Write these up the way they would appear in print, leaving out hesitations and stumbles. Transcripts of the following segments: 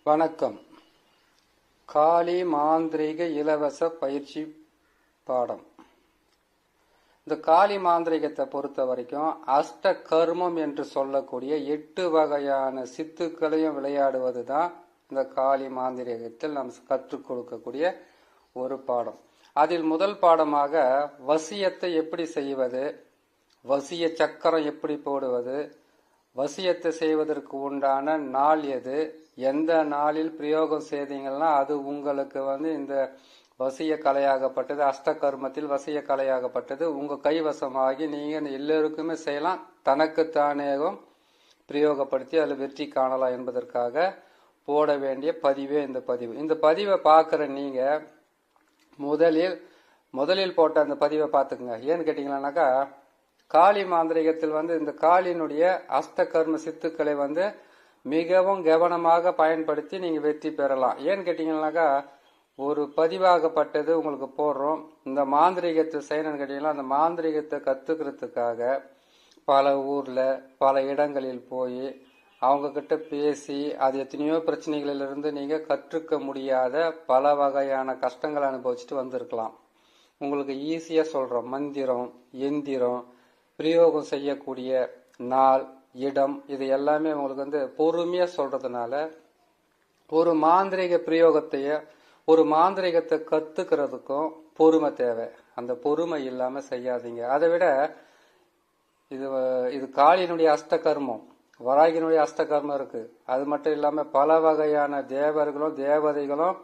வணக்கம். காளி மாந்திரீக இலவச பயிற்சி பாடம். இந்த காளி மாந்திரிகத்தை பொறுத்த வரைக்கும் அஷ்ட கர்மம் என்று சொல்லக்கூடிய 8 வகையான சித்துக்களையும் விளையாடுவது தான் இந்த காளி மாந்திரிகத்தில் நாம் கற்றுக் கொடுக்கக்கூடிய ஒரு பாடம். அதில் முதல் பாடமாக வசியத்தை எப்படி செய்வது, வசிய சக்கரம் எப்படி போடுவது, வசியத்தை செய்வதற்கு உண்டான நாள் எது, எந்த நாளில் பிரயோகம் செய்தீங்கன்னா அது உங்களுக்கு இந்த வசிய கலையாகப்பட்டது, அஷ்ட கர்மத்தில் வசிய கலையாகப்பட்டது உங்க கைவசமாகி நீங்க எல்லோருக்குமே செய்யலாம், தனக்குத்தானேகம் பிரயோகப்படுத்தி அதில் வெற்றி காணலாம் என்பதற்காக போட வேண்டிய பதிவே இந்த பதிவு. இந்த பதிவை பார்க்குற நீங்க முதலில் போட்ட அந்த பதிவை பார்த்துக்குங்க. ஏன்னு கேட்டீங்கன்னாக்கா, காளி மாந்திரிகத்தில் இந்த காளியினுடைய அஷ்ட கர்ம சித்துக்களை மிகவும் கவனமாக பயன்படுத்தி நீங்க வெற்றி பெறலாம். ஏன்னு கேட்டீங்கன்னாக்கா, ஒரு பதிவாகப்பட்டது உங்களுக்கு போடுறோம். இந்த மாந்திரிகத்தை செய்யணும்னு கேட்டீங்கன்னா, அந்த மாந்திரிகத்தை கத்துக்கிறதுக்காக பல ஊர்ல பல இடங்களில் போய் அவங்க கிட்ட பேசி அது எத்தனையோ பிரச்சனைகளிலிருந்து நீங்க கற்றுக்க முடியாத பல வகையான கஷ்டங்களை அனுபவிச்சுட்டு வந்திருக்கலாம். உங்களுக்கு ஈஸியா சொல்றோம், மந்திரம் எந்திரம் பிரயோகம் செய்யக்கூடிய நாள் இடம் இது எல்லாமே உங்களுக்கு பொறுமையா சொல்றதுனால ஒரு மாந்திரிக பிரயோகத்தைய ஒரு மாந்திரிகத்தை கத்துக்கிறதுக்கும் பொறுமை தேவை. அந்த பொறுமை இல்லாம செய்யாதீங்க. அதை விட இது காளியினுடைய அஷ்ட கர்மம், வராகினுடைய அஷ்ட கர்மம் இருக்கு. அது மட்டும் இல்லாம பல வகையான தேவர்களும் தேவதைகளும்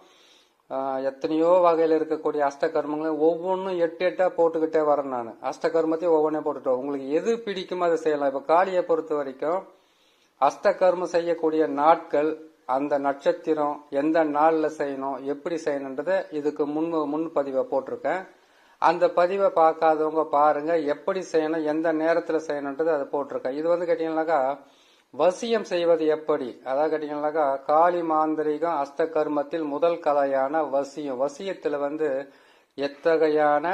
எத்தனையோ வகையில் இருக்கக்கூடிய அஷ்ட கர்மங்களும் ஒவ்வொன்றும் 8 போட்டுக்கிட்டே வரேன். நான் அஷ்ட கர்மத்தையும் ஒவ்வொன்றையும் போட்டுட்டோம். உங்களுக்கு எது பிடிக்குமோ அதை செய்யலாம். இப்ப காளியை பொறுத்த வரைக்கும் அஷ்ட கர்மம் செய்யக்கூடிய நாட்கள், அந்த நட்சத்திரம் எந்த நாள்ல செய்யணும், எப்படி செய்யணுன்றத இதுக்கு முன் பதிவை போட்டிருக்கேன். அந்த பதிவை பார்க்காதவங்க பாருங்க, எப்படி செய்யணும் எந்த நேரத்துல செய்யணுன்றது அதை போட்டிருக்கேன். இது கேட்டீங்கன்னாக்கா வசியம் செய்வது எப்படி, அதாவது கேட்டீங்கன்னாக்கா காளி மாந்திரிகம் அஷ்ட கர்மத்தில் முதல் கலையான வசியம். வசியத்துல எத்தகையான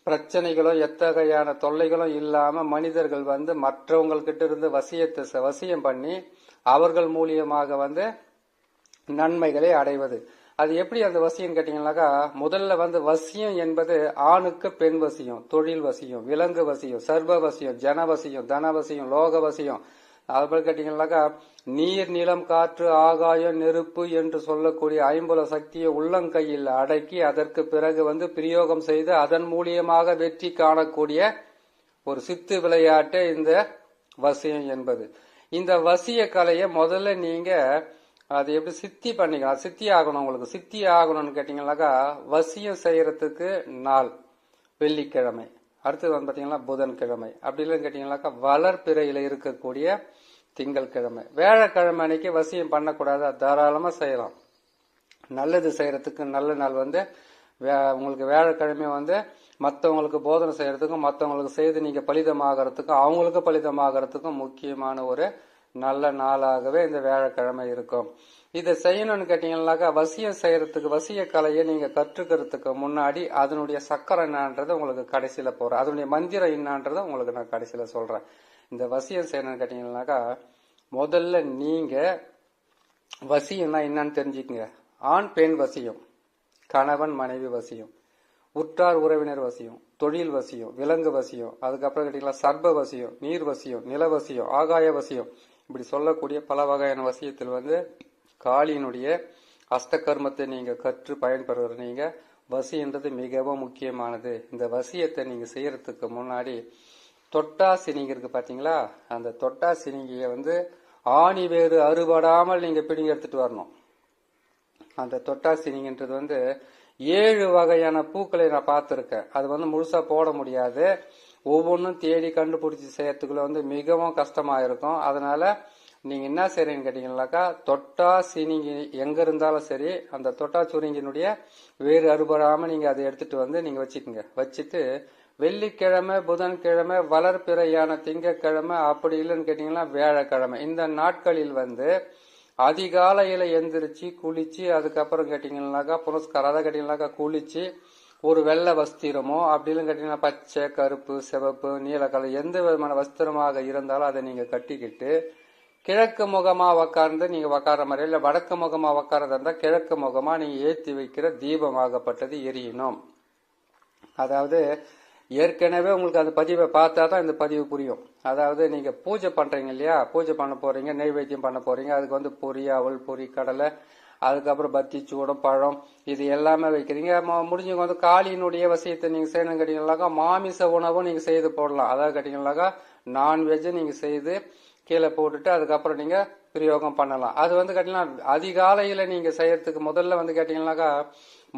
பிரச்சனைகளோ எத்தகையான தொல்லைகளோ இல்லாம மனிதர்கள் மற்றவங்ககிட்ட இருந்து வசியம் பண்ணி அவர்கள் மூலியமாக நன்மைகளை அடைவது. அது எப்படி அந்த வசியம் கேட்டீங்கன்னாக்கா, முதல்ல வசியம் என்பது ஆணுக்கு பெண் வசியம், தொழில் வசியம், விலங்கு வசியம், சர்வ வசியம், ஜன வசியம், தன வசியம், லோக வசியம். அதுபோல கேட்டீங்கன்னாக்கா நீர் நிலம் காற்று ஆகாயம் நெருப்பு என்று சொல்லக்கூடிய 50 சக்தியை உள்ளங்கையில் அடக்கி அதற்கு பிறகு பிரயோகம் செய்து அதன் மூலியமாக வெற்றி காணக்கூடிய ஒரு சித்து விளையாட்டு இந்த வசியம் என்பது. இந்த வசிய கலையை முதல்ல நீங்க அது எப்படி சித்தி பண்ணிக்கலாம், சித்தி ஆகணும். உங்களுக்கு சித்தி ஆகணும்னு கேட்டீங்கன்னாக்கா வசியம் செய்யறதுக்கு நாள் வெள்ளிக்கிழமை, அடுத்தது பாத்தீங்கன்னா புதன்கிழமை, அப்படி இல்லைன்னு கேட்டீங்கன்னாக்கா வளர்பிறையில இருக்கக்கூடிய திங்கள் கிழமை. வியாழக்கிழமை அன்னைக்கு வசியம் பண்ணக்கூடாது, தாராளமா செய்யலாம். நல்லது செய்யறதுக்கு நல்ல நாள் உங்களுக்கு வியாழக்கிழமை மற்றவங்களுக்கு போதனை செய்யறதுக்கும் மற்றவங்களுக்கு செய்து நீங்க பலிதமாகறதுக்கும் அவங்களுக்கு பலிதமாகறதுக்கும் முக்கியமான ஒரு நல்ல நாளாகவே இந்த வியாழக்கிழமை இருக்கும். இதை செய்யணும்னு கேட்டீங்கன்னாக்கா வசியம் செய்யறதுக்கு வசிய கலையை நீங்க கற்றுக்கிறதுக்கு முன்னாடி அதனுடைய சக்கரம் என்னன்றதை உங்களுக்கு கடைசியில போறேன், அதனுடைய மந்திரம் என்னன்றதை உங்களுக்கு நான் கடைசியில சொல்றேன். இந்த வசியம் செய்யணும்னு கேட்டீங்கன்னாக்கா முதல்ல நீங்க வசியம்னா என்னன்னு தெரிஞ்சுக்கங்க. ஆண் பெண் வசியம், கணவன் மனைவி வசியம், உற்றார் உறவினர் வசியம், தொழில் வசியம், விலங்கு வசியம், அதுக்கப்புறம் கேட்டீங்கன்னா சர்ப வசியம், நீர் வசியம், நில வசியம், ஆகாய வசியம், இப்படி சொல்லக்கூடிய பல வகையான வசியத்தில் காளியினுடைய அஷ்ட கர்மத்தை நீங்க கற்று பயன்பெறுகிற நீங்க வசியன்றது மிகவும் முக்கியமானது. இந்த வசியத்தை நீங்க செய்யறதுக்கு முன்னாடி தொட்டா சினிங்கி இருக்கு பாத்தீங்களா, அந்த தொட்டா சினிங்கிய ஆணி வேறு அறுபடாமல் நீங்க பிடிங்க எடுத்துட்டு வரணும். அந்த தொட்டா சினிங்கன்றது 7 வகையான பூக்களை நான் பார்த்திருக்கேன். அது முழுசா போட முடியாது, ஒவ்வொன்றும் தேடி கண்டுபிடிச்சி செய்யறதுக்குள்ள மிகவும் கஷ்டமா இருக்கும். அதனால நீங்க என்ன செய்றீங்கன்னு கேட்டீங்கன்னாக்கா தொட்டா சினிங்கி எங்க இருந்தாலும் சரி அந்த தொட்டா சுருங்கினுடைய வேறு அறுபடாம நீங்க அதை எடுத்துட்டு நீங்க வச்சுக்கோங்க. வச்சுட்டு வெள்ளிக்கிழமை புதன்கிழமை வளர்பிறையான திங்கக்கிழமை அப்படி இல்லைன்னு கேட்டீங்கன்னா வியாழக்கிழமை, இந்த நாட்களில் அதிகாலையில எந்திரிச்சு குளிச்சு அதுக்கப்புறம் கேட்டீங்கன்னாக்கா புனஸ்காரம், அதை கேட்டீங்கன்னாக்கா குளிச்சு ஒரு வெள்ளை வஸ்திரமோ அப்படி இல்லைன்னு கேட்டீங்கன்னா பச்சை கருப்பு சிவப்பு நீல கலர் எந்த விதமான வஸ்திரமாக இருந்தாலும் அதை நீங்க கட்டிக்கிட்டு கிழக்கு முகமா உக்கார்ந்து நீங்க உக்கார மாதிரி இல்ல வடக்கு முகமா உக்காரதா இருந்தா கிழக்கு முகமா நீங்க ஏற்றி வைக்கிற தீபமாகப்பட்டது எரியணும். அதாவது ஏற்கனவே உங்களுக்கு அந்த பதிவை பார்த்தா தான் இந்த பதிவு புரியும். அதாவது நீங்க பூஜை பண்றீங்க இல்லையா, பூஜை பண்ண போறீங்க, நெய்வேத்தியம் பண்ண போறீங்க, அதுக்கு வந்து பொரி, அவல், பொரி, கடலை, அதுக்கப்புறம் பத்தி, சூடம், பழம், இது எல்லாமே வைக்கிறீங்க. முடிஞ்சவங்க வந்து காளியினுடைய வசியத்தை நீங்க செய்யணும் கேட்டீங்கன்னாக்கா மாமிச உணவும் நீங்க செய்து போடலாம். அதாவது கேட்டீங்கன்னாக்கா நான்வெஜ் நீங்க செய்து கீழே போட்டுட்டு அதுக்கப்புறம் நீங்க பிரயோகம் பண்ணலாம். அது வந்து கேட்டீங்கன்னா அதிகாலையில நீங்க செய்யறதுக்கு முதல்ல வந்து கேட்டீங்கன்னாக்கா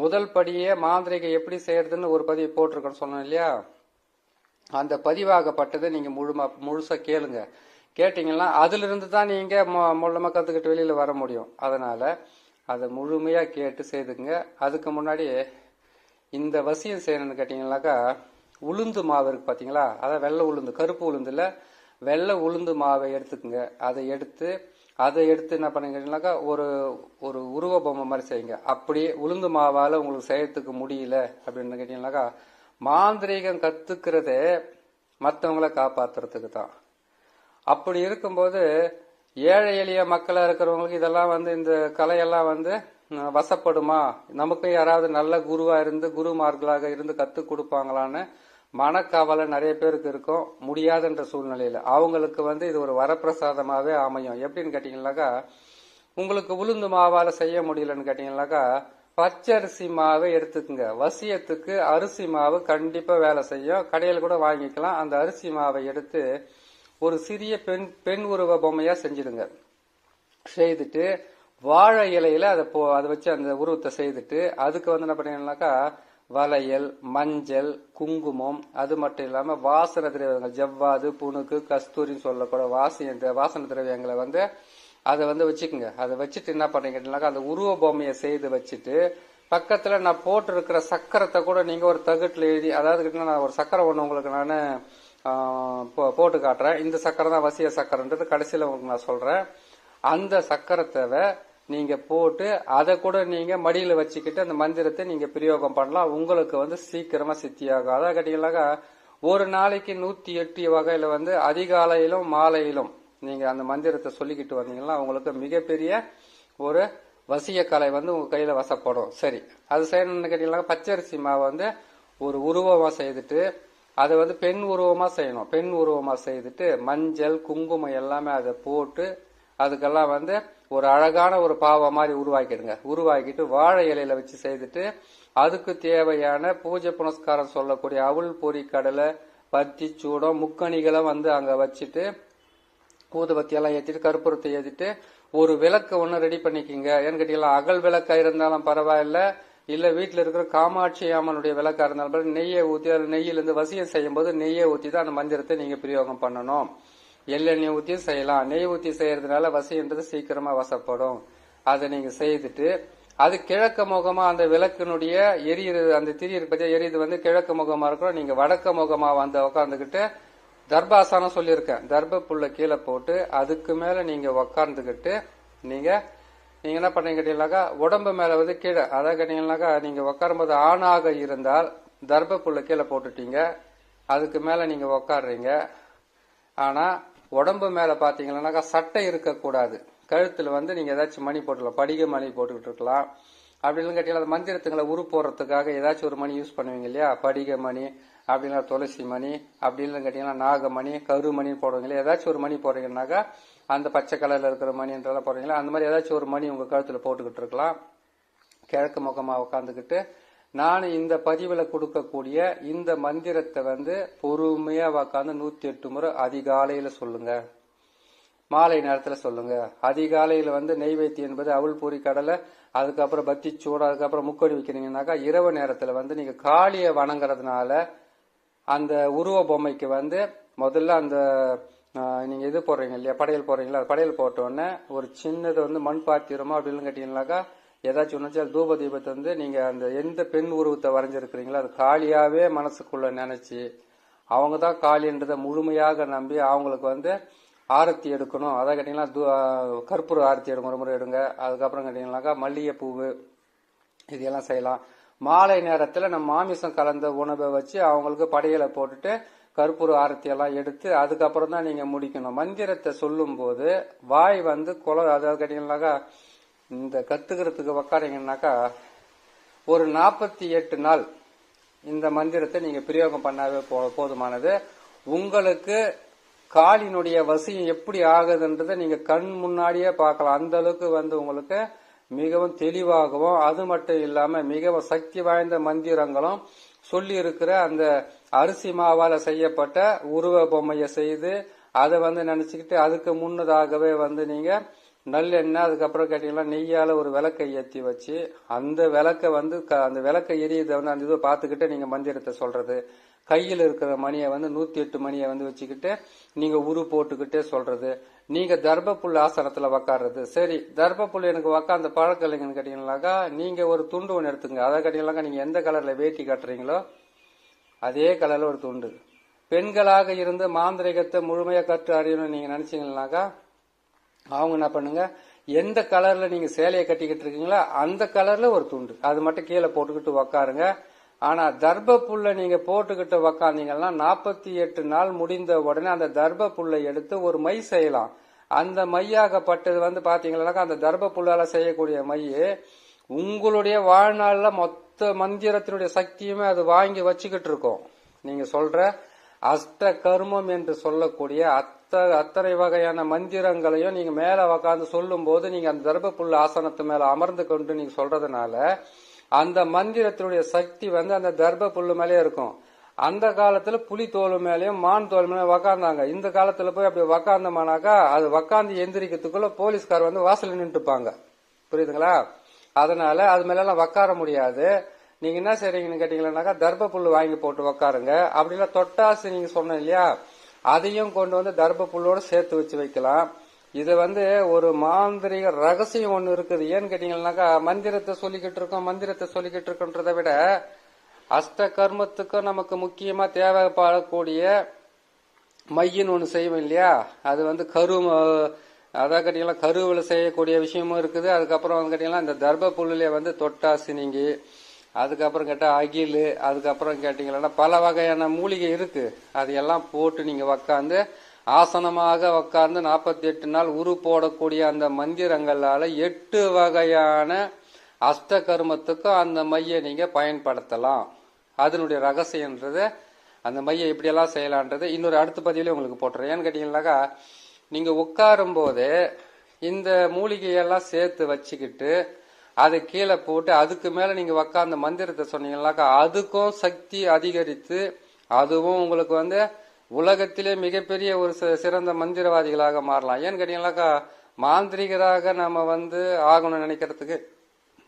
முதல் படியே மாந்திரிகை எப்படி செய்யறதுன்னு ஒரு பதிவு போட்டிருக்கேன்னு சொன்னோம் இல்லையா, அந்த பதிவாகப்பட்டதை நீங்க முழுசா கேளுங்க. கேட்டீங்கன்னா அதுல இருந்து தான் நீங்க மூலமா கத்துக்கிட்டு வெளியில வர முடியும். அதனால அதை முழுமையா கேட்டு செய்துங்க. அதுக்கு முன்னாடி இந்த வசியம் செய்யணும்னு கேட்டீங்கன்னாக்கா உளுந்து மாவு இருக்கு பாத்தீங்களா, அதான் வெள்ளை உளுந்து, கருப்பு உளுந்துல வெள்ளை உளுந்து மாவை எடுத்துக்குங்க. அதை எடுத்து என்ன பண்ணுங்கன்னாக்கா ஒரு ஒரு உருவ பொம்மை மாதிரி செய்யுங்க. அப்படி உளுந்து மாவால உங்களுக்கு செய்யறதுக்கு முடியல அப்படின்னு கேட்டீங்கன்னாக்கா மாந்திரீகம் கத்துக்கிறதே மற்றவங்களை காப்பாத்துறதுக்கு தான். அப்படி இருக்கும்போது ஏழை எளிய மக்களா இருக்கிறவங்களுக்கு இதெல்லாம் வந்து இந்த கலையெல்லாம் வந்து வசப்படுமா, நமக்கு யாராவது நல்ல குருவா இருந்து குருமார்களாக இருந்து கத்து கொடுப்பாங்களான்னு மனக்கவலை நிறைய பேருக்கு இருக்கும். முடியாதுன்ற சூழ்நிலையில அவங்களுக்கு வந்து இது ஒரு வரப்பிரசாதமாவே அமையும். எப்படின்னு கேட்டீங்கன்னாக்கா உங்களுக்கு உளுந்து மாவால செய்ய முடியலன்னு கேட்டீங்கன்னாக்கா பச்சரிசி மாவை எடுத்துக்குங்க. வசியத்துக்கு அரிசி மாவு கண்டிப்பா வேலை செய்யும், கடையில் கூட வாங்கிக்கலாம். அந்த அரிசி மாவை எடுத்து ஒரு சிறிய பெண் உருவ பொம்மையா செஞ்சிடுங்க. செய்துட்டு வாழை இலையில அதை வச்சு அந்த உருவத்தை செய்துட்டு அதுக்கு வந்து என்ன பண்ணீங்கன்னாக்கா வளையல், மஞ்சள், குங்குமம், அது மட்டும் இல்லாம வாசன திரவியங்கள், ஜவ்வாது, புணுக்கு, கஸ்தூரின்னு சொல்லக்கூட வாசன திரவியங்களை வந்து அதை வந்து வச்சுக்கோங்க. அதை வச்சுட்டு என்ன பண்ணீங்கன்னாக்கா அந்த உருவ பொம்மையை செய்து வச்சுட்டு பக்கத்துல நான் போட்டு இருக்கிற சக்கரத்தை கூட நீங்க ஒரு தகட்டுல எழுதி, அதாவது நான் ஒரு சக்கரை ஒண்ணு உங்களுக்கு நான் போட்டு காட்டுறேன். இந்த சக்கரை தான் வசிய சக்கரன்றது கடைசியில உங்களுக்கு நான் சொல்றேன். அந்த சக்கரத்தை நீங்க போட்டு அதை கூட நீங்க மடியில வச்சுக்கிட்டு அந்த மந்திரத்தை நீங்க பிரயோகம் பண்ணலாம். உங்களுக்கு வந்து சீக்கிரமா சித்தியாகும். அதான் கேட்டீங்கன்னாக்கா ஒரு நாளைக்கு 108 வகையில வந்து அதிகாலையிலும் மாலையிலும் நீங்க அந்த மந்திரத்தை சொல்லிக்கிட்டு வந்தீங்கன்னா உங்களுக்கு மிகப்பெரிய ஒரு வசிய கலை வந்து உங்க கையில வசப்படும். சரி, அது செய்யணும்னு கேட்டீங்கன்னா பச்சரிசி மாவை வந்து ஒரு உருவமா செய்துட்டு அதை வந்து பெண் உருவமா செய்யணும். பெண் உருவமா செய்துட்டு மஞ்சள், குங்குமம் எல்லாமே அதை போட்டு அதுக்கெல்லாம் வந்து ஒரு அழகான ஒரு பாவை மாதிரி உருவாக்கிடுங்க. உருவாக்கிட்டு வாழை இலையில வச்சு செய்துட்டு அதுக்கு தேவையான பூஜை புனஸ்காரம் சொல்லக்கூடிய அவல், பொரி, கடலை, பத்தி, சூடம், முக்கணிகளை வந்து அங்க வச்சுட்டு ஊதுபத்தி எல்லாம் ஏற்றிட்டு கற்பூரத்தை ஏற்றிட்டு ஒரு விளக்கு ஒன்று ரெடி பண்ணிக்கிங்க. ஏன்னு கேட்டீங்களா அகல் விளக்கா இருந்தாலும் பரவாயில்ல, இல்ல வீட்டுல இருக்கிற காமாட்சி அம்மனுடைய விளக்கா இருந்தாலும் நெய்யை ஊற்றி அதில் நெய்யிலிருந்து வசியம் செய்யும் போது நெய்யை ஊற்றி தான் அந்த மந்திரத்தை நீங்க பிரயோகம் பண்ணணும். எள்ளெண்ணெய் ஊற்றியும் செய்யலாம். நெய் ஊற்றி செய்யறதுனால வசின்றது சீக்கிரமா வசப்படும். அதை நீங்க செய்துட்டு அது கிழக்கு முகமா அந்த விளக்கினுடைய எரியுது, அந்த திரி பத்தி எரியுது வந்து கிழக்கு முகமா இருக்கிறோம். நீங்க வடக்கு முகமா வந்து உக்காந்துக்கிட்டு தர்பாசனம் சொல்லியிருக்கேன், தர்ப புல்ல கீழே போட்டு அதுக்கு மேல நீங்க உக்காந்துக்கிட்டு நீங்க என்ன பண்ணீங்க கேட்டீங்கன்னாக்கா உடம்பு மேல வந்து கீழே, அதாவது கேட்டீங்கன்னாக்கா நீங்க உட்காரும் போது ஆணாக இருந்தால் தர்ப புல்ல கீழே போட்டுட்டீங்க, அதுக்கு மேல நீங்க உக்காடுறீங்க. ஆனா உடம்பு மேல பாத்தீங்கன்னாக்கா சட்டை இருக்கக்கூடாது. கழுத்துல வந்து நீங்க ஏதாச்சும் மணி போட்டுக்கலாம், படிக மணி போட்டுக்கிட்டு இருக்கலாம். அப்படின்னு கேட்டீங்கன்னா மந்திரத்துங்களை உரு போடுறதுக்காக ஏதாச்சும் ஒரு மணி யூஸ் பண்ணுவீங்க இல்லையா, படிக மணி அப்படின்னா துளசி மணி, அப்படின்னு கேட்டீங்கன்னா நாகமணி, கருமணி போடுவீங்க இல்லையா. ஏதாச்சும் ஒரு மணி போடுறீங்கன்னாக்கா அந்த பச்சை கலர்ல இருக்கிற மணின்றதெல்லாம் போடுறீங்களா, அந்த மாதிரி ஏதாச்சும் ஒரு மணி உங்க கழுத்துல போட்டுக்கிட்டு இருக்கலாம். கிழக்கு முகமா உட்காந்துக்கிட்டு நான் இந்த பதிவுல கொடுக்கக்கூடிய இந்த மந்திரத்தை வந்து பொறுமையா உட்காந்து 108 முறை அதிகாலையில சொல்லுங்க, மாலை நேரத்துல சொல்லுங்க. அதிகாலையில வந்து நெய்வேத்தியம் என்பது அவல், பூரி, கடலை, அதுக்கப்புறம் பத்தி, சூடு, அதுக்கப்புறம் முக்கொடி வைக்கிறீங்கன்னாக்கா இரவு நேரத்துல வந்து நீங்க காளியை வணங்குறதுனால அந்த உருவ பொம்மைக்கு வந்து முதல்ல அந்த நீங்க இது போடுறீங்க இல்லையா, படையல் போடுறீங்களா, படையல் போட்ட உடனே ஒரு சின்னது வந்து மண் பாத்திரமா அப்படின்னு கேட்டீங்கன்னாக்கா ஏதாச்சும் ஒன்று தூப தீபத்தை வந்து நீங்க அந்த எந்த பெண் உருவத்தை வரைஞ்சிருக்கிறீங்களோ அது காளியாவே மனசுக்குள்ள நினைச்சு அவங்க தான் காளின்றதை முழுமையாக நம்பி அவங்களுக்கு வந்து ஆரத்தி எடுக்கணும். அதான் கேட்டீங்கன்னா கற்பூர ஆரத்தி எடுங்க, ஒரு முறை எடுங்க. அதுக்கப்புறம் கேட்டீங்கன்னாக்கா மல்லிகைப்பூவு இதெல்லாம் செய்யலாம். மாலை நேரத்துல நம்ம மாமிசம் கலந்த உணவை வச்சு அவங்களுக்கு படையலை போட்டுட்டு கற்பூர ஆரத்தி எல்லாம் எடுத்து அதுக்கப்புறம் தான் நீங்க முடிக்கணும். மந்திரத்தை சொல்லும் போது வாய் வந்து அதாவது கேட்டீங்கன்னாக்கா இந்த கத்துக்கிறதுக்கு உக்காரீங்கன்னாக்கா ஒரு 48 நாள் இந்த மந்திரத்தை நீங்க பிரயோகம் பண்ணாவே போதுமானது. உங்களுக்கு காலினுடைய வசியம் எப்படி ஆகுதுன்றதை நீங்க கண் முன்னாடியே பார்க்கலாம். அந்த அளவுக்கு வந்து உங்களுக்கு மிகவும் தெளிவாகவும், அது மட்டும் இல்லாம மிகவும் சக்தி வாய்ந்த மந்திரங்களும் சொல்லி இருக்கிற அந்த அரிசி மாவால செய்யப்பட்ட உருவ பொம்மையை செய்து அதை வந்து நினைச்சுக்கிட்டு அதுக்கு முன்னதாகவே வந்து நீங்க நல்லெண்ணெய் அதுக்கப்புறம் கேட்டீங்கன்னா நெய்யால ஒரு விளக்கை ஏற்றி வச்சு அந்த விளக்கை வந்து அந்த விளக்கை எரியுதை வந்து அந்த இதை பார்த்துக்கிட்டு நீங்க மந்திரத்தை சொல்றது. கையில் இருக்கிற மணியை வந்து 108 மணியை வந்து வச்சுக்கிட்டு நீங்க உரு போட்டுக்கிட்டே சொல்றது. நீங்க தர்பப்புல் ஆசனத்துல உக்காடுறது. சரி, தர்பப்புல் எனக்கு உக்காந்த பழக்கம் இல்லைங்கன்னு கேட்டீங்கன்னாக்கா நீங்க ஒரு துண்டு ஒன்று எடுத்துங்க. அதை கேட்டீங்கன்னாக்கா நீங்க எந்த கலர்ல வேட்டி கட்டுறீங்களோ அதே கலர்ல ஒரு துண்டு. பெண்களாக இருந்து மாந்திரிகத்தை முழுமையா கற்று அறியணும்னு நீங்க நினைச்சீங்கன்னாக்கா அவங்க என்ன பண்ணுங்க, எந்த கலர்ல நீங்க சேலையை கட்டிக்கிட்டு இருக்கீங்களோ அந்த கலர்ல ஒரு துண்டு அது மட்டும் கீழே போட்டுக்கிட்டு உக்காருங்க. ஆனா தர்பப்புல்ல நீங்க போட்டுக்கிட்டு உக்காந்தீங்கன்னா 48 நாள் முடிந்த உடனே அந்த தர்பப்புல்லை எடுத்து ஒரு மை செய்யலாம். அந்த மையாகப்பட்டது வந்து பாத்தீங்கன்னாக்கா அந்த தர்பப்புல்லால செய்யக்கூடிய மை உங்களுடைய வாழ்நாள்ல மொத்த மந்திரத்தினுடைய சக்தியுமே அது வாங்கி வச்சுக்கிட்டு இருக்கும். நீங்க சொல்ற அஷ்ட கர்மம் என்று சொல்லக்கூடிய அத்தனை வகையான மந்திரங்களையும் நீங்க மேல உக்காந்து சொல்லும் போது நீங்க அந்த தர்பப்புல் ஆசனத்து மேல அமர்ந்து கொண்டு நீங்க சொல்றதுனால அந்த மந்திரத்தினுடைய சக்தி வந்து அந்த தர்ப புல்லு மேலே இருக்கும். அந்த காலத்துல புலி தோல் மேலேயும் மான் தோல் மேலே உக்காந்தாங்க. இந்த காலத்துல போய் அப்படி உக்காந்தோம்னாக்கா அது உக்காந்து எந்திரிக்கிறதுக்குள்ள போலீஸ்கார் வந்து வாசல் நின்றுப்பாங்க. புரியுதுங்களா? அதனால அது மேல எல்லாம் உக்கார முடியாது. நீங்க என்ன செய்றீங்கன்னு கேட்டீங்கன்னாக்கா தர்ப புல்லு வாங்கி போட்டு உக்காருங்க. அப்படின்னா தொட்டாசு நீங்க சொன்ன இல்லையா, அதையும் கொண்டு வந்து தர்ப புல்லோட சேர்த்து வச்சு வைக்கலாம். இது வந்து ஒரு மாந்திரிக ரகசியம் ஒண்ணு இருக்குது. ஏன்னு கேட்டீங்கன்னாக்கா மந்திரத்தை சொல்லிக்கிட்டு இருக்கோன்றதை விட அஷ்ட கர்மத்துக்கும் நமக்கு முக்கியமா தேவைப்படக்கூடிய மையின்னு ஒண்ணு செய்வோம் இல்லையா, அது வந்து அதான் கேட்டீங்கன்னா கருவுல செய்யக்கூடிய விஷயமும் இருக்குது. அதுக்கப்புறம் வந்து கேட்டீங்கன்னா இந்த தர்ப புல்லுல வந்து தொட்டாசினிங்கி, அதுக்கப்புறம் கேட்டா அகில், அதுக்கப்புறம் கேட்டீங்கன்னா பல வகையான மூலிகை இருக்கு. அதையெல்லாம் போட்டு நீங்க உக்காந்து ஆசனமாக உட்கார்ந்து 48 நாள் உரு போடக்கூடிய அந்த மந்திரங்களால 8 வகையான அஷ்ட கர்மத்துக்கும் அந்த மையை நீங்க பயன்படுத்தலாம். அதனுடைய ரகசியன்றது அந்த மையை எப்படியெல்லாம் செய்யலான்றது இன்னொரு அடுத்த பதிவிலே உங்களுக்கு போட்டுறேன். ஏன்னு கேட்டீங்கன்னாக்கா நீங்க உட்காரும் போதே இந்த மூலிகையெல்லாம் சேர்த்து வச்சுக்கிட்டு அதை கீழே போட்டு அதுக்கு மேல நீங்க உட்கார்ந்த மந்திரத்தை சொன்னீங்கன்னாக்கா அதுக்கும் சக்தி அதிகரித்து அதுவும் உங்களுக்கு வந்து உலகத்திலே மிகப்பெரிய ஒரு சிறந்த மந்திரவாதிகளாக மாறலாம். ஏன்னு கேட்டீங்கன்னாக்கா மாந்திரிகராக நம்ம வந்து ஆகணும்னு நினைக்கிறதுக்கு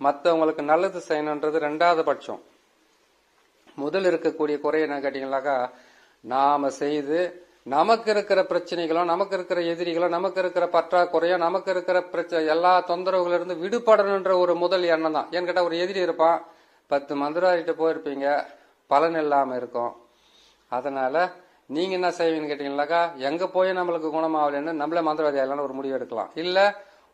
மற்றவங்களுக்கு நல்லது செய்யணுன்றது 2வது பட்சம். முதல் இருக்கக்கூடிய குறை என்ன கேட்டீங்கன்னாக்கா நாம செய்து நமக்கு இருக்கிற பிரச்சனைகளும் நமக்கு இருக்கிற எதிரிகளும் நமக்கு இருக்கிற பற்றாக்குறையும் நமக்கு இருக்கிற எல்லா தொந்தரவுகள் இருந்து விடுபடணுன்ற ஒரு முதல் எண்ணம் தான். ஏன்னு கேட்டா ஒரு எதிரி இருப்பான், 10 மந்திரவாதிகிட்ட போயிருப்பீங்க, பலன் இல்லாம இருக்கும். அதனால நீங்க என்ன செய்வீங்கன்னு கேட்டீங்கன்னாக்கா எங்க போய் நம்மளுக்கு குணமாகலன்னு நம்மளே மந்திரவாதி ஆகலான்னு ஒரு முடிவு எடுக்கலாம். இல்ல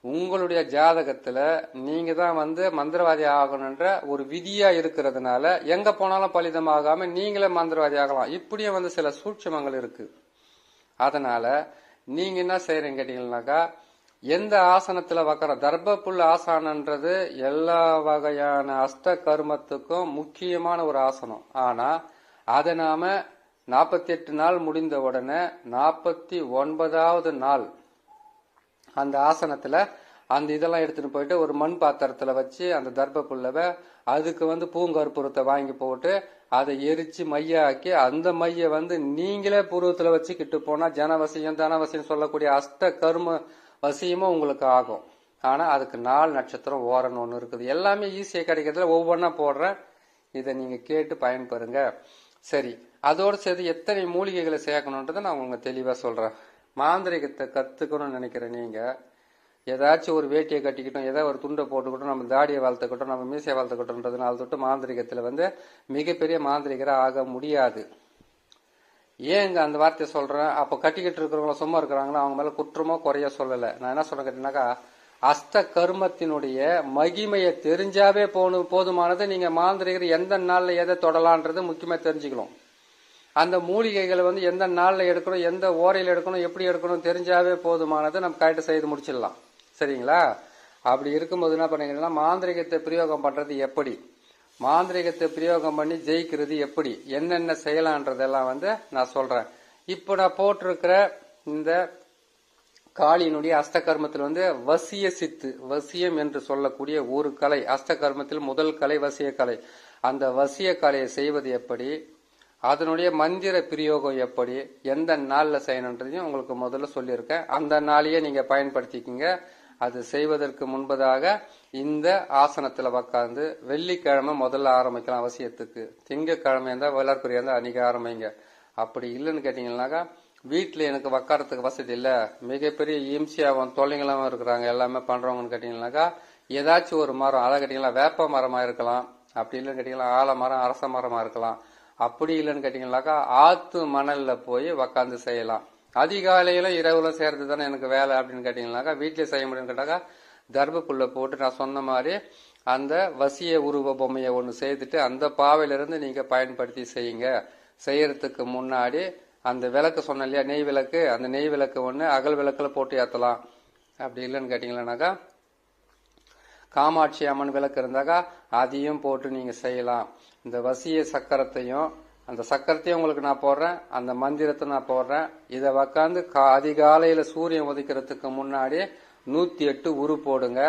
உங்களுடைய ஜாதகத்துல நீங்க தான் வந்து மந்திரவாதி ஆகணுன்ற ஒரு விதியா இருக்கிறதுனால எங்க போனாலும் பலிதமாகாம நீங்களே மந்திரவாதி ஆகலாம். இப்படியும் வந்து சில சூட்சமங்கள் இருக்கு. அதனால நீங்க என்ன செய்யறீங்க கேட்டீங்கன்னாக்கா எந்த ஆசனத்துல உக்கார தர்ப புல் ஆசனன்றது எல்லா வகையான அஷ்ட கர்மத்துக்கும் முக்கியமான ஒரு ஆசனம். ஆனா அதை நாம 48 நாள் முடிந்த உடனே 49வது நாள் அந்த ஆசனத்துல அந்த இதெல்லாம் எடுத்துட்டு போயிட்டு ஒரு மண் பாத்திரத்துல வச்சு அந்த தர்ப புல்லவை அதுக்கு வந்து பூங்கற்பூரத்தை வாங்கி போட்டு அதை எரிச்சு மையாக்கி அந்த மைய வந்து நீங்களே பூர்வத்துல வச்சுக்கிட்டு போனா ஜனவசியம் தனவசியம் சொல்லக்கூடிய அஷ்ட கர்ம வசியமும் உங்களுக்கு ஆகும். ஆனா அதுக்கு 4 நட்சத்திரம் ஓரன்னு ஒண்ணு இருக்குது. எல்லாமே ஈஸியா கிடைக்கிறதுல ஒவ்வொன்னா போடுறேன், இதை நீங்க கேட்டு பயன்பெறுங்க. சரி, அதோடு சேர்த்து எத்தனை மூலிகைகளை சேர்க்கணுன்றதை நான் உங்களுக்கு தெளிவா சொல்றேன். மாந்திரிகத்தை கத்துக்கணும்னு நினைக்கிற நீங்க ஏதாச்சும் ஒரு வேட்டியை கட்டிக்கிட்டோம், ஏதாவது ஒரு துண்டை போட்டுக்கிட்டோம், நம்ம தாடியை வளர்த்துக்கிட்டோம், நம்ம மீசையை வளர்த்துக்கிட்டோன்றதுனால தொட்டு மாந்திரிகத்துல வந்து மிகப்பெரிய மாந்திரிகரை ஆக முடியாது. ஏங்க அந்த வார்த்தையை சொல்றேன்? அப்ப கட்டிக்கிட்டு இருக்கிறவங்கள சும்மா இருக்கிறாங்களா அவங்க மேல குற்றமோ குறைய சொல்லல. நான் என்ன சொல்றேன் கேட்டீங்கன்னாக்கா அஷ்ட கர்மத்தினுடைய மகிமையை தெரிஞ்சாவே போதுமானது. நீங்க மாந்திரிகர் எந்த நாள்ல எதை தொடலான்றது முக்கியமா தெரிஞ்சுக்கணும். அந்த மூலிகைகளை வந்து எந்த நாள்ல எடுக்கணும், எந்த ஓரையில் எடுக்கணும், எப்படி எடுக்கணும் தெரிஞ்சாவே போதுமானது, நம்ம கரெக்டாக செய்து முடிச்சிடலாம். சரிங்களா? அப்படி இருக்கும்போது என்ன பண்ணீங்கன்னா, மாந்திரிகத்தை பிரயோகம் பண்றது எப்படி, மாந்திரிகத்தை பிரயோகம் பண்ணி ஜெயிக்கிறது எப்படி, என்னென்ன செய்யலான்றதெல்லாம் வந்து நான் சொல்றேன். இப்போ நான் போட்டிருக்கிற இந்த காளியினுடைய அஷ்டகர்மத்தில் வந்து வசிய சித்து, வசியம் என்று சொல்லக்கூடிய ஒரு கலை, அஷ்டகர்மத்தில் முதல் கலை வசிய கலை. அந்த வசிய கலையை செய்வது எப்படி, அதனுடைய மந்திர பிரயோகம் எப்படி, எந்த நாள்ல செய்யணுன்றதையும் உங்களுக்கு முதல்ல சொல்லியிருக்கேன். அந்த நாளையே நீங்க பயன்படுத்திக்கிங்க. அது செய்வதற்கு முன்பதாக இந்த ஆசனத்துல உட்காந்து வெள்ளிக்கிழமை முதல்ல ஆரம்பிக்கலாம் அவசியத்துக்கு. திங்கக்கிழமை இருந்தா வளர்க்குறியா இருந்தா அன்னைக்கு ஆரம்பிங்க. அப்படி இல்லைன்னு கேட்டீங்கன்னாக்கா, வீட்டுல எனக்கு உக்காரத்துக்கு வசதி இல்ல, மிகப்பெரிய இம்சியாவும் தொல்லைங்களாவும் இருக்கிறாங்க எல்லாமே பண்றவங்கன்னு கேட்டீங்கன்னாக்கா, ஏதாச்சும் ஒரு மரம், அதை கேட்டீங்களா வேப்ப மரமா இருக்கலாம், அப்படி இல்லைன்னு கேட்டீங்களா ஆலமரம் அரச மரமா இருக்கலாம், அப்படி இல்லைன்னு கேட்டீங்கன்னாக்கா ஆத்து மணல்ல போய் உக்காந்து செய்யலாம். அதிகாலையில இரவுல செய்யறது தானே எனக்கு வேலை அப்படின்னு கேட்டீங்கன்னாக்கா, வீட்டிலே செய்ய முடியும்னு கேட்டாக்கா, தர்பப்புள்ள போட்டு நான் சொன்ன மாதிரி அந்த வசிய உருவ பொம்மையை ஒன்று செய்துட்டு அந்த பாவையிலிருந்து நீங்க பயன்படுத்தி செய்யுங்க. செய்யறதுக்கு முன்னாடி அந்த விளக்கு சொன்ன இல்லையா, நெய் விளக்கு, அந்த நெய் விளக்கு ஒன்று அகல் விளக்குல போட்டு ஏற்றலாம். அப்படி இல்லைன்னு கேட்டீங்கன்னாக்கா காமாட்சி அம்மன் விளக்கு இருந்தாக்கா அதையும் போட்டு நீங்க செய்யலாம். இந்த வசிய சக்கரத்தையும், அந்த சக்கரத்தையும் உங்களுக்கு நான் போடுறேன், அந்த மந்திரத்தை நான் போடுறேன். இதை உக்காந்து அதிகாலையில சூரியன் உதிக்கிறதுக்கு முன்னாடி 108 உரு போடுங்க.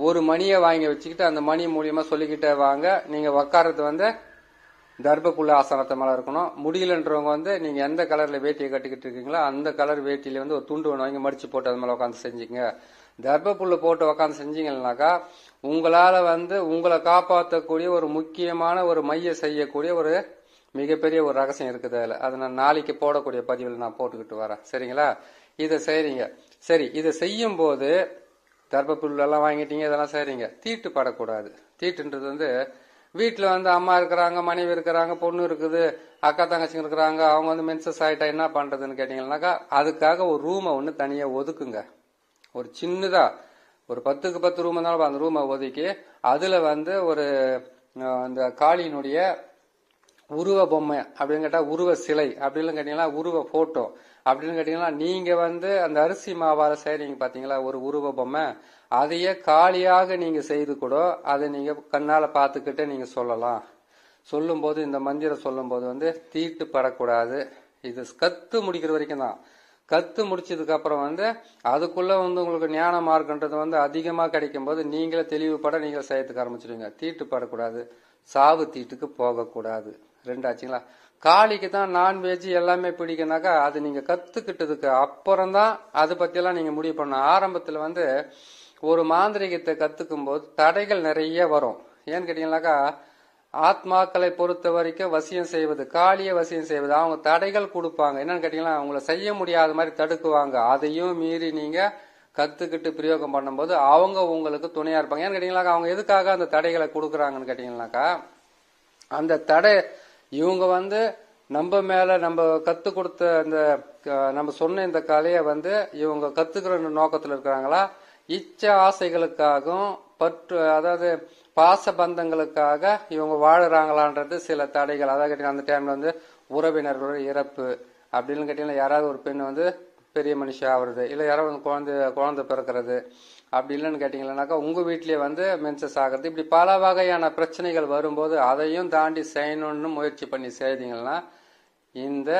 ஒரு மணியை வாங்கி வச்சுக்கிட்டு அந்த மணி மூலியமா சொல்லிக்கிட்டே வாங்க. நீங்க உக்காரது வந்து தர்பப்புள்ள ஆசனத்தை மேல இருக்கணும். முடியலன்றவங்க வந்து நீங்க எந்த கலர்ல வேட்டியை கட்டிக்கிட்டு இருக்கீங்களோ அந்த கலர் வேட்டியில வந்து ஒரு துண்டு ஒன்று வாங்கி மடிச்சு போட்டு அது மேல உட்காந்து செஞ்சுங்க. தர்பப்புள்ள போட்டு உட்காந்து செஞ்சீங்கன்னாக்கா உங்களால வந்து உங்களை காப்பாற்றக்கூடிய ஒரு முக்கியமான ஒரு மைய செய்யக்கூடிய ஒரு மிகப்பெரிய ஒரு ரகசியம் இருக்குது அதுல. அதை நான் நாளைக்கு போடக்கூடிய பதிவில் நான் போட்டுக்கிட்டு வரேன். சரிங்களா? இதை செய்றீங்க. சரி, இதை செய்யும் போது தர்பப்புல் எல்லாம் வாங்கிட்டீங்க, இதெல்லாம் செய்றீங்க, தீட்டு படக்கூடாது. தீட்டுன்றது வந்து வீட்டுல வந்து அம்மா இருக்கிறாங்க, மனைவி இருக்கிறாங்க, பொண்ணு இருக்குது, அக்கா தங்கச்சிங்க இருக்கிறாங்க, அவங்க வந்து மென்சஸ் ஆயிட்டா என்ன பண்றதுன்னு கேட்டீங்கன்னாக்கா, அதுக்காக ஒரு ரூமை ஒண்ணு தனியா ஒதுக்குங்க. ஒரு சின்னதா ஒரு 10க்கு 10 ரூம் இருந்தாலும் அந்த ரூமை ஒதுக்கி அதுல வந்து ஒரு அந்த காளியினுடைய உருவ பொம்மை அப்படின்னு கேட்டா, உருவ சிலை அப்படின்னு கேட்டீங்கன்னா, உருவ போட்டோ அப்படின்னு கேட்டீங்கன்னா, நீங்க வந்து அந்த அரிசி மாவால செய்றீங்க பாத்தீங்களா ஒரு உருவ பொம்மை, அதையே காளியாக நீங்க செய்து கூட அதை நீங்க கண்ணால பாத்துக்கிட்டு நீங்க சொல்லலாம். சொல்லும் போது இந்த மந்திரம் சொல்லும் போது வந்து தீட்டு படக்கூடாது. இது கத்து முடிக்கிற வரைக்கும் தான். கத்து முடிச்சதுக்கு அப்புறம் வந்து அதுக்குள்ள வந்து உங்களுக்கு ஞான மார்க்கன்றது வந்து அதிகமா கிடைக்கும் போது நீங்களே தெளிவுபட நீங்க செய்யறதுக்கு ஆரம்பிச்சிடுவீங்க. தீட்டு படக்கூடாது, சாவு தீட்டுக்கு போகக்கூடாது. ரெண்டாச்சுங்களா? காளிக்கு தான் நான்வெஜ் எல்லாமே பிடிக்குனாக்கா அது நீங்க கத்துக்கிட்டதுக்கு அப்புறம் தான் அதை பத்தியெல்லாம் நீங்க முடிவு பண்ணணும். ஆரம்பத்துல வந்து ஒரு மாந்திரிகத்தை கத்துக்கும் போது தடைகள் நிறைய வரும். ஏன்னு கேட்டீங்கன்னாக்கா, ஆத்மாக்களை பொறுத்த வரைக்கும் வசியம் செய்வது, காளிய வசியம் செய்வது, அவங்க தடைகள் கொடுப்பாங்க. என்னன்னு கேட்டீங்கன்னா, அவங்கள செய்ய முடியாத மாதிரி தடுக்குவாங்க. அதையும் மீறி நீங்க கத்துக்கிட்டு பிரயோகம் பண்ணும்போது அவங்க உங்களுக்கு துணையா இருப்பாங்க. ஏன்னு கேட்டீங்கன்னாக்கா, அவங்க எதுக்காக அந்த தடைகளை கொடுக்குறாங்கன்னு கேட்டீங்கன்னாக்கா, அந்த தடை இவங்க வந்து நம்ம மேல நம்ம கத்து கொடுத்த அந்த நம்ம சொன்ன இந்த கலையை வந்து இவங்க கத்துக்கிற நோக்கத்துல இருக்கிறாங்களா, இச்ச ஆசைகளுக்காகவும் பற்று அதாவது பாச பந்தங்களுக்காக இவங்க வாழுறாங்களான்றது சில தடைகள். அதாவது கேட்டீங்கன்னா, அந்த டைம்ல வந்து உறவினர்களோட இறப்பு அப்படின்னு கேட்டீங்கன்னா, யாராவது ஒரு பெண் வந்து பெரிய மனுஷி ஆகுறது, இல்ல யாராவது குழந்தை பிறக்கிறது, அப்படி இல்லைன்னு கேட்டீங்கன்னாக்கா உங்க வீட்லயே வந்து மென்சஸ் ஆகிறது, இப்படி பல வகையான பிரச்சனைகள் வரும்போது அதையும் தாண்டி செய்யணும்னு முயற்சி பண்ணி செய்தீங்கன்னா இந்த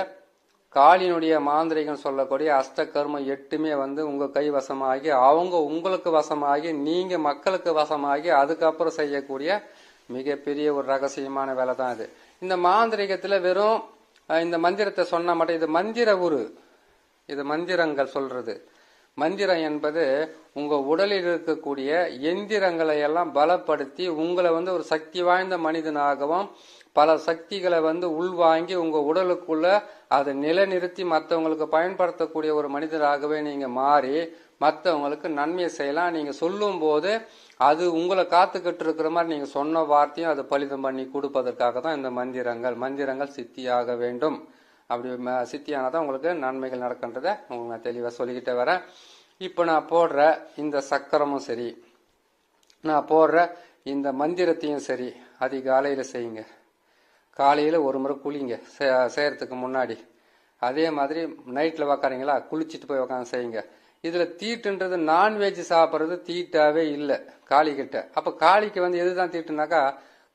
காளியினுடைய மாந்திரிகம் சொல்லக்கூடிய அஷ்டகர்மம் 8மே வந்து உங்க கை வசமாகி அவங்க உங்களுக்கு வசமாகி நீங்க மக்களுக்கு வசமாகி அதுக்கப்புறம் செய்யக்கூடிய மிகப்பெரிய ஒரு ரகசியமான வேலை தான் இது. இந்த மாந்திரிகத்துல வெறும் இந்த மந்திரத்தை சொன்னா மட்டும் இது மந்திர உரு, இது மந்திரங்கள் சொல்றது. மந்திரம் என்பது உங்க உடலில் இருக்கக்கூடிய எந்திரங்களை எல்லாம் பலப்படுத்தி உங்களை வந்து ஒரு சக்தி வாய்ந்த மனிதனாகவும் பல சக்திகளை வந்து உள்வாங்கி உங்க உடலுக்குள்ள அதை நிலைநிறுத்தி மற்றவங்களுக்கு பயன்படுத்தக்கூடிய ஒரு மனிதராகவே நீங்க மாறி மற்றவங்களுக்கு நன்மையை செய்யலாம். நீங்க சொல்லும் போது அது உங்களை காத்துக்கிட்டு இருக்கிற மாதிரி நீங்க சொன்ன வார்த்தையும் அது பலிதம் பண்ணி கொடுப்பதற்காக தான் இந்த மந்திரங்கள் சித்தியாக வேண்டும். அப்படி சித்தியானதான் உங்களுக்கு நன்மைகள் நடக்கின்றத உங்களுக்கு நான் தெளிவா சொல்லிக்கிட்டே வரேன். இப்ப நான் போடுற இந்த சக்கரமும் சரி, நான் போடுற இந்த மந்திரத்தையும் சரி அதிகாலையில செய்யுங்க. காலையில் ஒரு முறை குளிங்க செய்யறதுக்கு முன்னாடி. அதே மாதிரி நைட்டில் உக்காரீங்களா, குளிச்சுட்டு போய் உக்காந்து செய்யுங்க. இதில் தீட்டுன்றது நான்வெஜ் சாப்பிட்றது தீட்டாவே இல்லை காளிக்கிட்ட. அப்போ காளிக்கு வந்து எதுதான் தீட்டுனாக்கா,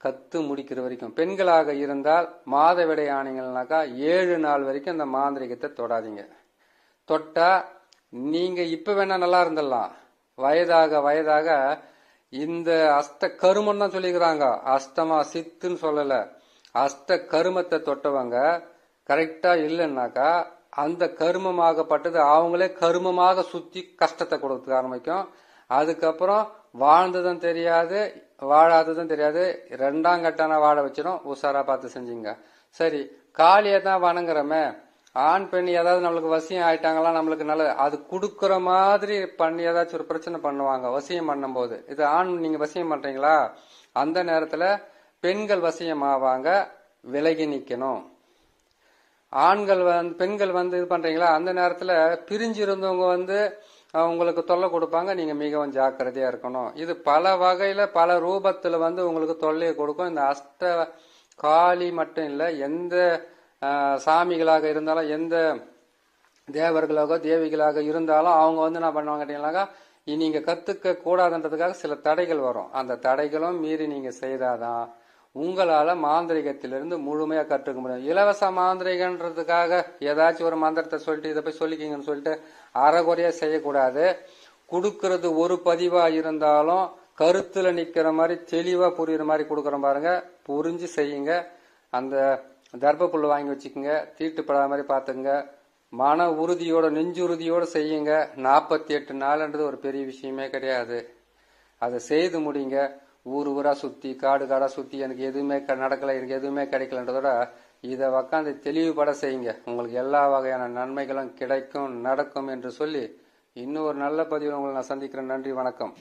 கத்து முடிக்கிற வரைக்கும். பெண்களாக இருந்தால் மாதவிடை ஆனீங்கன்னாக்கா 7 நாள் வரைக்கும் அந்த மாந்திரிகத்தை தொடாதீங்க. தொட்டா நீங்க இப்ப வேணா நல்லா இருந்துடலாம், வயதாக வயதாக இந்த அஸ்த கருமம் தான் சொல்லிக்கிறாங்க, அஸ்தமா சித்துன்னு சொல்லல. அஸ்த கருமத்தை தொட்டவங்க கரெக்டா இல்லைன்னாக்கா அந்த கருமமாகப்பட்டது அவங்களே கருமமாக சுத்தி கஷ்டத்தை கொடுக்க ஆரம்பிக்கும். அதுக்கப்புறம் வாழ்ந்ததும் தெரியாது, வாழாததும் தெரியாது, 2ஆம் கட்டான வாழ வச்சிடும். உஷாரா பார்த்து செஞ்சுங்க. சரி, காளியை தான் வணங்குறமே, ஆண் பெண் ஏதாவது நம்மளுக்கு வசியம் ஆயிட்டாங்களா, நம்மளுக்கு நல்ல அது கொடுக்கற மாதிரி பண்ணி ஏதாச்சும் ஒரு பிரச்சனை பண்ணுவாங்க வசியம் பண்ணும் போது. இது ஆண் நீங்க வசியம் பண்றீங்களா, அந்த நேரத்துல பெண்கள் வசியம் ஆவாங்க, விலகி நிக்கணும். ஆண்கள் பெண்கள் இது பண்றீங்களா, அந்த நேரத்துல பிரிஞ்சு இருந்தவங்க உங்களுக்கு தொல்லை கொடுப்பாங்க, நீங்க மிகவும் ஜாக்கிரதையா இருக்கணும். இது பல வகையில பல ரூபத்துல உங்களுக்கு தொல்லையை கொடுக்கும். இந்த அஷ்ட காளி மட்டும் இல்ல, எந்த சாமிகளாக இருந்தாலும், எந்த தேவர்களாக தேவிகளாக இருந்தாலும் அவங்க என்ன பண்ணுவாங்க கேட்டீங்கன்னாக்கா, நீங்க கத்துக்க கூடாதுன்றதுக்காக சில தடைகள் வரும். அந்த தடைகளும் மீறி நீங்க செய்தாதான் உங்களால மாந்திரிகத்திலிருந்து முழுமையா கற்றுக்க முடியும். இலவச மாந்திரிகன்றதுக்காக ஏதாச்சும் ஒரு மந்திரத்தை சொல்லிட்டு இதை போய் சொல்லிக்கிங்கன்னு சொல்லிட்டு அறகுறையா செய்யக்கூடாது. கொடுக்கறது ஒரு பதிவா இருந்தாலும் கருத்துல நிக்கிற மாதிரி தெளிவா புரியுற மாதிரி கொடுக்குற பாருங்க, புரிஞ்சு செய்யுங்க. அந்த தர்ப்பப்புல் வாங்கி வச்சுக்கோங்க, தீட்டுப்படாத மாதிரி பாத்துங்க. மன உறுதியோட நெஞ்சுறுதியோட செய்யுங்க. 48 நாள்ன்றது ஒரு பெரிய விஷயமே கிடையாது. அதை செய்து முடிங்க. ஊர் ஊரா சுத்தி காடு காடா சுத்தி எனக்கு எதுவுமே நடக்கல, எனக்கு எதுவுமே கிடைக்கலன்றதோட இதை உக்காந்து தெளிவுபட செய்யுங்க. உங்களுக்கு எல்லா வகையான நன்மைகளும் கிடைக்கும், நடக்கும் என்று சொல்லி இன்னும் ஒரு நல்ல பதிவில் உங்களை நான் சந்திக்கிறேன். நன்றி, வணக்கம்.